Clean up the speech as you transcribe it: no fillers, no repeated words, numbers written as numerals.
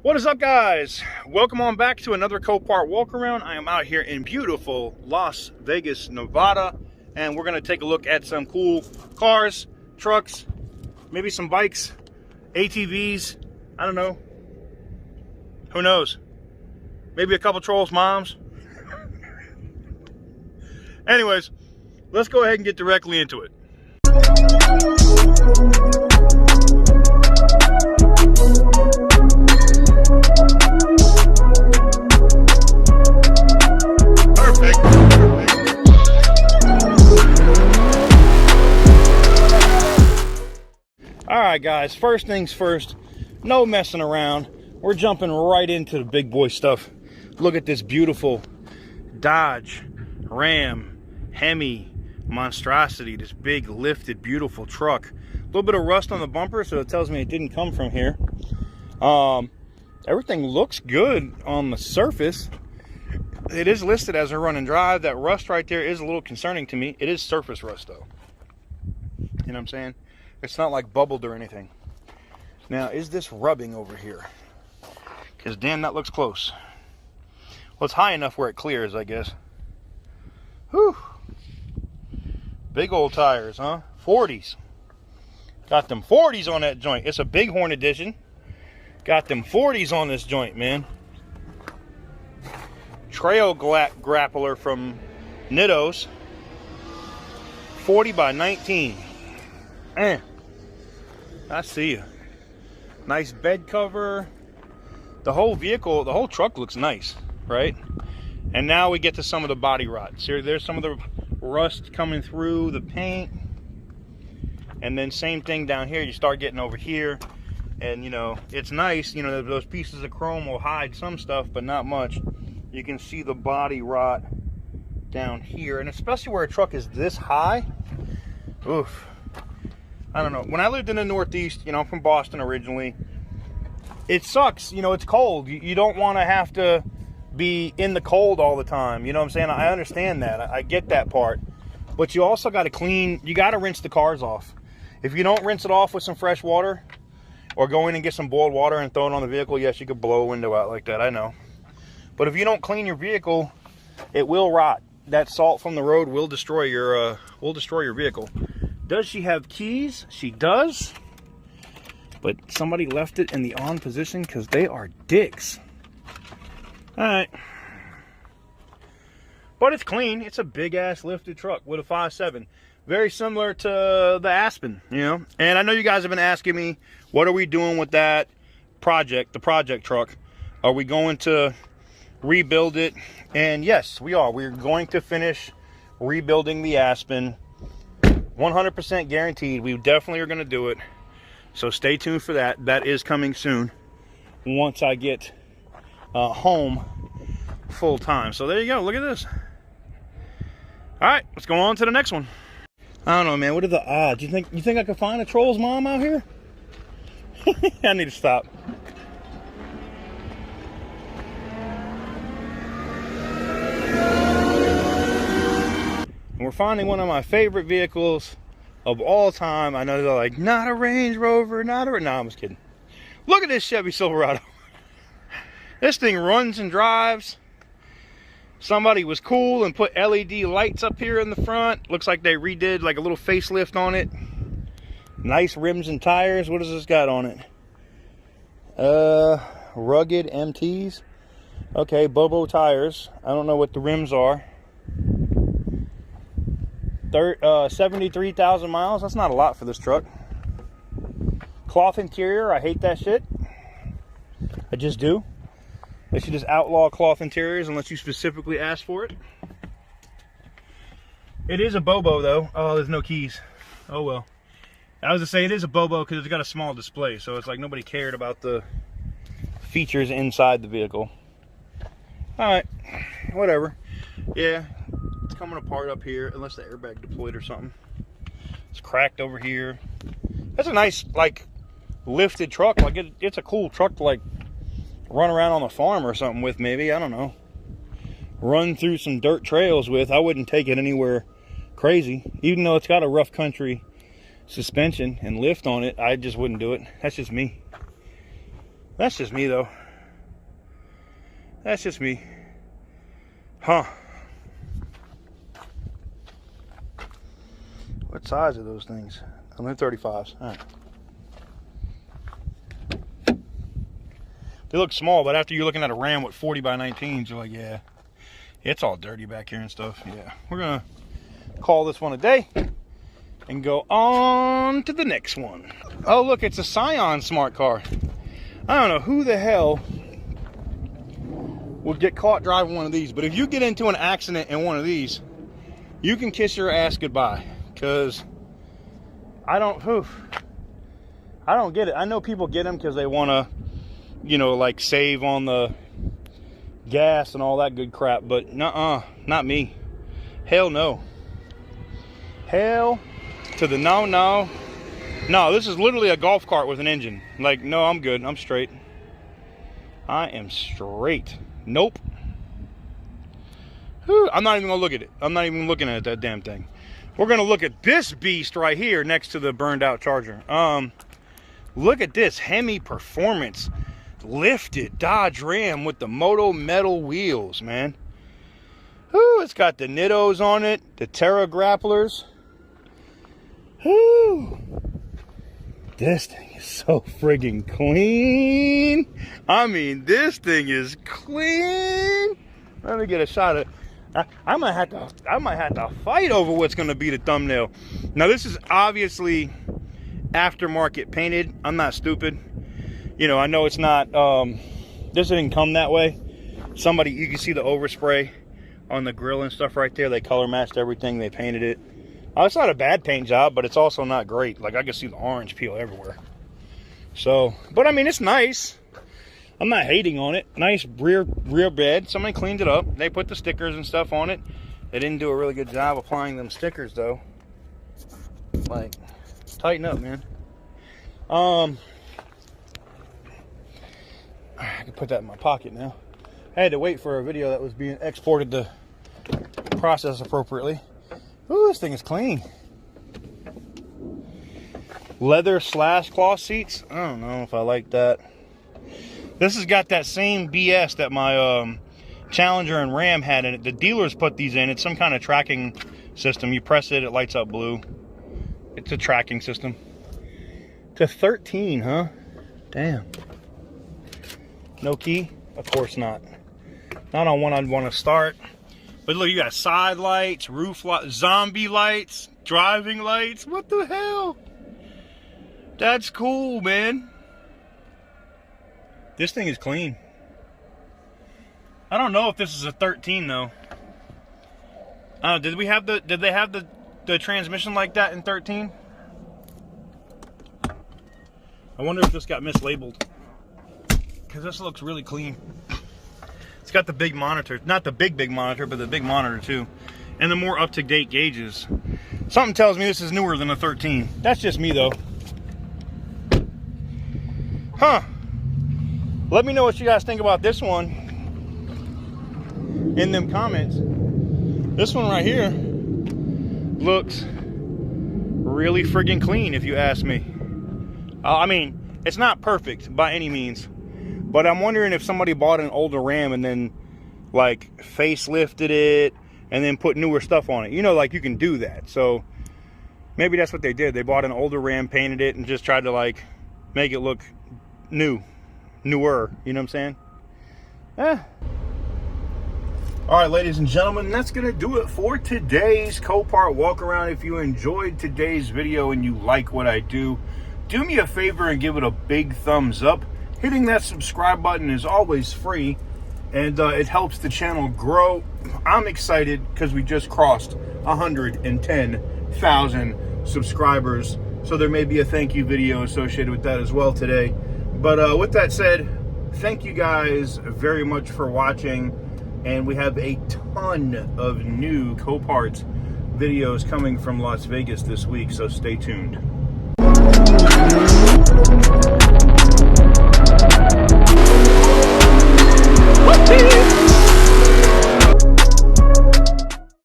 What is up, guys? Welcome on back to another Copart walk around. I am out here in beautiful Las Vegas, Nevada, and we're going to take a look at some cool cars, trucks, maybe some bikes, ATVs. I don't know. Who knows? Maybe a couple trolls' moms. Anyways, let's go ahead and get directly into it. Alright guys, first things first, no messing around. We're jumping right into the big boy stuff. Look at this beautiful Dodge Ram Hemi monstrosity, this big lifted beautiful truck. A little bit of rust on the bumper, so it tells me it didn't come from here. Everything looks good on the surface. It is listed as a run and drive. That rust right there is a little concerning to me. It is surface rust though. You know what I'm saying? It's not like bubbled or anything. Now, is this rubbing over here? Because damn, that looks close. Well, it's high enough where it clears, I guess. Whew. Big old tires, huh? 40s. Got them 40s on that joint. It's a Bighorn edition. Got them 40s on this joint, man. Trail grappler from Nittos. 40 by 19. Man. I see you. Nice bed cover. The whole vehicle, the whole truck looks nice, right? And now we get to some of the body rot. So there's some of the rust coming through the paint. And then same thing down here. You start getting over here. And, you know, it's nice. You know, those pieces of chrome will hide some stuff, but not much. You can see the body rot down here. And especially where a truck is this high. Oof. I don't know. When I lived in the Northeast, you know, I'm from Boston originally. It sucks. You know, it's cold. You don't want to have to be in the cold all the time. You know what I'm saying? I understand that. I get that part. But you also got to clean. You got to rinse the cars off. If you don't rinse it off with some fresh water or go in and get some boiled water and throw it on the vehicle, yes, you could blow a window out like that. I know. But if you don't clean your vehicle, it will rot. That salt from the road will destroy your vehicle. Does she have keys? She does. But somebody left it in the on position because they are dicks. Alright. But it's clean. It's a big ass lifted truck with a 5.7. Very similar to the Aspen, you know. And I know you guys have been asking me, what are we doing with that project, the project truck? Are we going to rebuild it? And yes, we are. We're going to finish rebuilding the Aspen. 100% guaranteed. We definitely are going to do it. So stay tuned for that. That is coming soon once I get home full time. So there you go. Look at this. All right, let's go on to the next one. I don't know, man. What are the odds? You think I could find a troll's mom out here? I need to stop. And we're finding one of my favorite vehicles of all time. I know they're like, not a Range Rover, not a... No, I'm just kidding. Look at this Chevy Silverado. This thing runs and drives. Somebody was cool and put LED lights up here in the front. Looks like they redid like a little facelift on it. Nice rims and tires. What does this got on it? Rugged MTs. Okay, Bobo tires. I don't know what the rims are. 73,000 miles. That's not a lot for this truck. Cloth interior. I hate that shit. I just do. They should just outlaw cloth interiors unless you specifically ask for it. It is a Bobo though. Oh, there's no keys. Oh well. I was gonna say it is a Bobo because it's got a small display, so it's like nobody cared about the features inside the vehicle. All right, whatever. Yeah. Coming apart up here, unless the airbag deployed or something. It's cracked over here. That's a nice, like, lifted truck. Like, it's a cool truck to, like, run around on the farm or something with, maybe. I don't know. Run through some dirt trails with. I wouldn't take it anywhere crazy. Even though it's got a rough country suspension and lift on it, I just wouldn't do it. That's just me. That's just me, though. That's just me. Huh. What size are those things? I'm in 35s. All right. They look small, but after you're looking at a Ram with 40 by 19s, you're like, yeah, it's all dirty back here and stuff. Yeah, we're gonna call this one a day and go on to the next one. Oh, look, it's a Scion smart car. I don't know who the hell would get caught driving one of these, but if you get into an accident in one of these, you can kiss your ass goodbye, because I don't get it. I know people get them because they want to, you know, like save on the gas and all that good crap, but nuh-uh, not me. Hell no. Hell to the no. No, this is literally a golf cart with an engine. Like, no, I'm good. I'm straight. I am straight. Nope. Whew, I'm not even gonna look at it. I'm not even looking at that damn thing. We're gonna look at this beast right here next to the burned out Charger. Look at this Hemi Performance lifted Dodge Ram with the Moto metal wheels, man. Whew, it's got the Nittos on it, the Terra grapplers. Whew. This thing is so friggin' clean. I mean, this thing is clean. Let me get a shot of it. I might have to fight over what's gonna be the thumbnail. Now, this is obviously aftermarket painted. I'm not stupid. You know, I know it's not, this didn't come that way. Somebody, you can see the overspray on the grill and stuff right there. They color matched everything. They painted it. It's not a bad paint job, but it's also not great. Like, I can see the orange peel everywhere. So, but I mean, it's nice. I'm not hating on it. Nice rear bed. Somebody cleaned it up. They put the stickers and stuff on it. They didn't do a really good job applying them stickers, though. Like, tighten up, man. I can put that in my pocket now. I had to wait for a video that was being exported to process appropriately. Ooh, this thing is clean. Leather / cloth seats. I don't know if I like that. This has got that same BS that my Challenger and Ram had in it. The dealers put these in. It's some kind of tracking system. You press it, it lights up blue. It's a tracking system. To 13, huh? Damn. No key? Of course not. Not on one I'd want to start. But look, you got side lights, roof lights, zombie lights, driving lights. What the hell? That's cool, man. This thing is clean. I don't know if this is a 13 though. Did they have the transmission like that in 13? I wonder if this got mislabeled, because this looks really clean. It's got the big monitor, not the big monitor, but the big monitor too, and the more up-to-date gauges. Something tells me this is newer than a 13. That's just me though. Huh. Let me know what you guys think about this one in them comments. This one right here looks really friggin' clean, if you ask me. I mean, it's not perfect by any means, but I'm wondering if somebody bought an older Ram and then like facelifted it and then put newer stuff on it. You know, like you can do that. So maybe that's what they did. They bought an older Ram, painted it, and just tried to like make it look newer. You know what I'm saying? All right, ladies and gentlemen, that's gonna do it for today's Copart walk around. If you enjoyed today's video and you like what I do me a favor and give it a big thumbs up. Hitting that subscribe button is always free, and it helps the channel grow. I'm excited because we just crossed 110,000 subscribers, so there may be a thank you video associated with that as well today. But with that said, thank you guys very much for watching, and we have a ton of new Copart videos coming from Las Vegas this week, so stay tuned. Whoopsie!